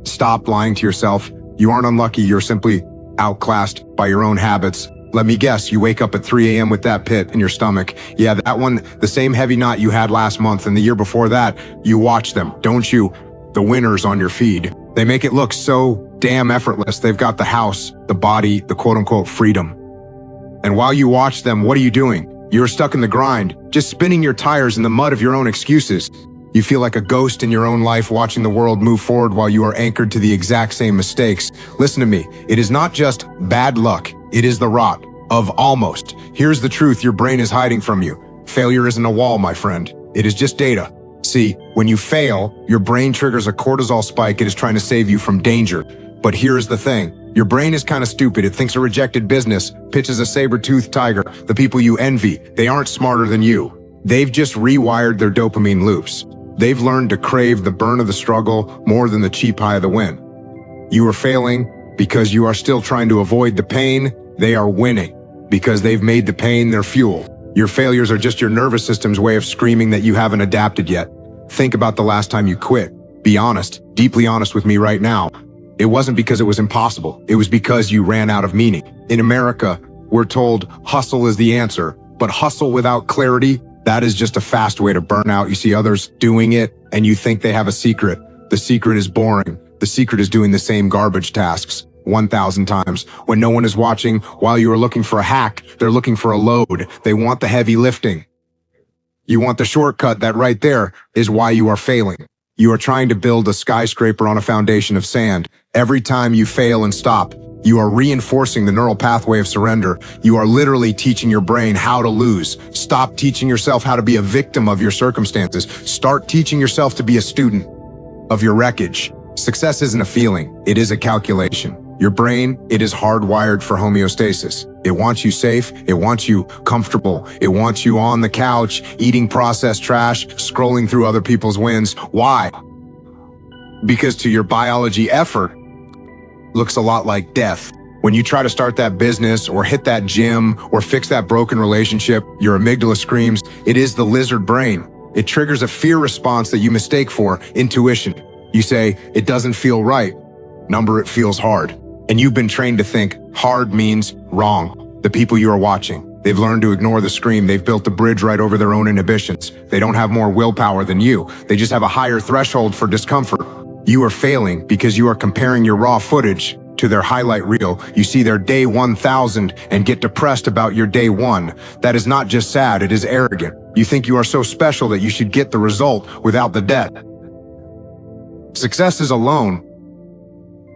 Stop lying to yourself. You aren't unlucky, you're simply outclassed by your own habits. Let me guess, you wake up at 3 a.m. with that pit in your stomach. Yeah, that one, the same heavy knot you had last month and the year before that. You watch them, don't you? The winners on your feed. They make it look so damn effortless. They've got the house, the body, the quote-unquote freedom. And while you watch them, what are you doing? You're stuck in the grind, just spinning your tires in the mud of your own excuses. You feel like a ghost in your own life watching the world move forward while you are anchored to the exact same mistakes. Listen to me, it is not just bad luck, it is the rot of almost. Here's the truth your brain is hiding from you. Failure isn't a wall, my friend. It is just data. See, when you fail, your brain triggers a cortisol spike. It is trying to save you from danger. But here's the thing. Your brain is kind of stupid. It thinks a rejected business pitches a saber-toothed tiger. The people you envy, they aren't smarter than you. They've just rewired their dopamine loops. They've learned to crave the burn of the struggle more than the cheap high of the win. You are failing because you are still trying to avoid the pain. They are winning because they've made the pain their fuel. Your failures are just your nervous system's way of screaming that you haven't adapted yet. Think about the last time you quit. Be honest, deeply honest with me right now. It wasn't because it was impossible. It was because you ran out of meaning. In America, we're told hustle is the answer, but hustle without clarity, that is just a fast way to burn out. You see others doing it and you think they have a secret. The secret is boring. The secret is doing the same garbage tasks 1,000 times. When no one is watching, while you are looking for a hack, they're looking for a load. They want the heavy lifting. You want the shortcut. That right there is why you are failing. You are trying to build a skyscraper on a foundation of sand. Every time you fail and stop, you are reinforcing the neural pathway of surrender. You are literally teaching your brain how to lose. Stop teaching yourself how to be a victim of your circumstances. Start teaching yourself to be a student of your wreckage. Success isn't a feeling, it is a calculation. Your brain, it is hardwired for homeostasis. It wants you safe, it wants you comfortable, it wants you on the couch, eating processed trash, scrolling through other people's wins. Why? Because to your biology, effort looks a lot like death. When you try to start that business or hit that gym or fix that broken relationship, your amygdala screams. It is the lizard brain. It triggers a fear response that you mistake for intuition. You say, it doesn't feel right. Number, it feels hard. And you've been trained to think hard means wrong. The people you are watching, they've learned to ignore the scream. They've built a bridge right over their own inhibitions. They don't have more willpower than you. They just have a higher threshold for discomfort. You are failing because you are comparing your raw footage to their highlight reel. You see their day 1,000 and get depressed about your day 1. That is not just sad, it is arrogant. You think you are so special that you should get the result without the debt. Success is a loan,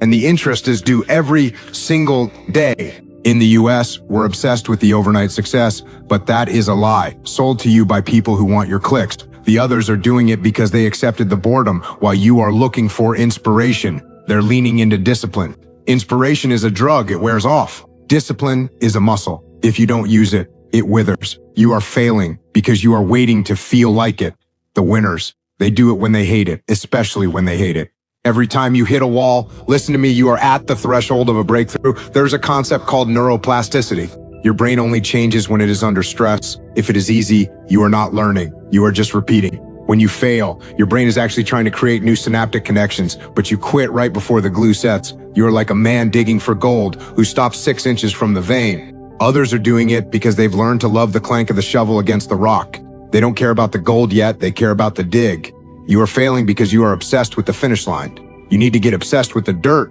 and the interest is due every single day. In the US, we're obsessed with the overnight success, but that is a lie, sold to you by people who want your clicks. The others are doing it because they accepted the boredom, while you are looking for inspiration. They're leaning into discipline. Inspiration is a drug, it wears off. Discipline is a muscle. If you don't use it, it withers. You are failing because you are waiting to feel like it. The winners, they do it when they hate it, especially when they hate it. Every time you hit a wall, listen to me, you are at the threshold of a breakthrough. There's a concept called neuroplasticity. Your brain only changes when it is under stress. If it is easy, you are not learning. You are just repeating. When you fail, your brain is actually trying to create new synaptic connections, but you quit right before the glue sets. You are like a man digging for gold who stops 6 inches from the vein. Others are doing it because they've learned to love the clank of the shovel against the rock. They don't care about the gold yet, they care about the dig. You are failing because you are obsessed with the finish line. You need to get obsessed with the dirt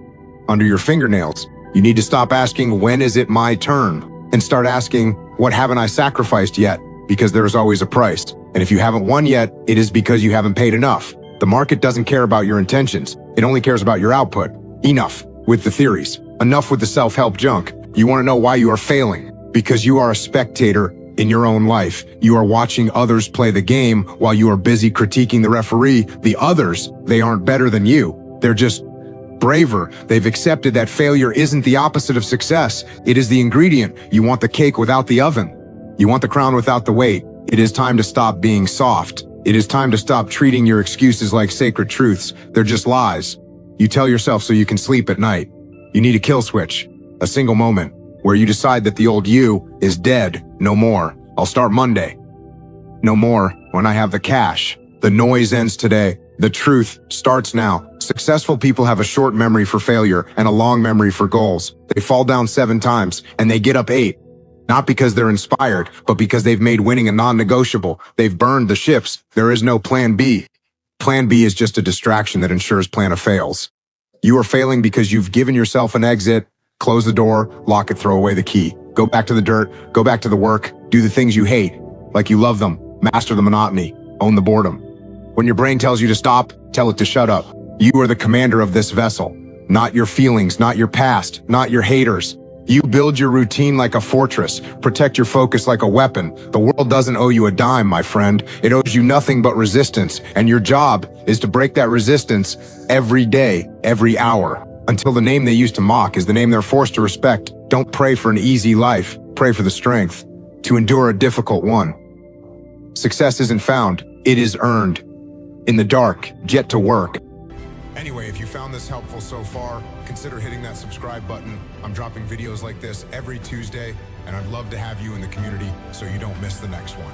under your fingernails. You need to stop asking, when is it my turn? And start asking, what haven't I sacrificed yet? Because there is always a price. And if you haven't won yet, it is because you haven't paid enough. The market doesn't care about your intentions. It only cares about your output. Enough with the theories. Enough with the self-help junk. You want to know why you are failing? Because you are a spectator in your own life. You are watching others play the game while you are busy critiquing the referee. The others, they aren't better than you. They're just braver. They've accepted that failure isn't the opposite of success. It is the ingredient. You want the cake without the oven. You want the crown without the weight. It is time to stop being soft. It is time to stop treating your excuses like sacred truths. They're just lies. You tell yourself so you can sleep at night. You need a kill switch, a single moment where you decide that the old you is dead. No more. I'll start Monday. No more when I have the cash. The noise ends today. The truth starts now. Successful people have a short memory for failure and a long memory for goals. They fall down 7 times and they get up 8. Not because they're inspired, but because they've made winning a non-negotiable. They've burned the ships. There is no plan B. Plan B is just a distraction that ensures plan A fails. You are failing because you've given yourself an exit. Close the door, lock it, throw away the key. Go back to the dirt, go back to the work, do the things you hate, like you love them, master the monotony, own the boredom. When your brain tells you to stop, tell it to shut up. You are the commander of this vessel, not your feelings, not your past, not your haters. You build your routine like a fortress, protect your focus like a weapon. The world doesn't owe you a dime, my friend. It owes you nothing but resistance, and your job is to break that resistance every day, every hour, until the name they used to mock is the name they're forced to respect. Don't pray for an easy life, pray for the strength to endure a difficult one. Success isn't found, it is earned. In the dark, get to work. Anyway, if you found this helpful so far, consider hitting that subscribe button. I'm dropping videos like this every Tuesday, and I'd love to have you in the community so you don't miss the next one.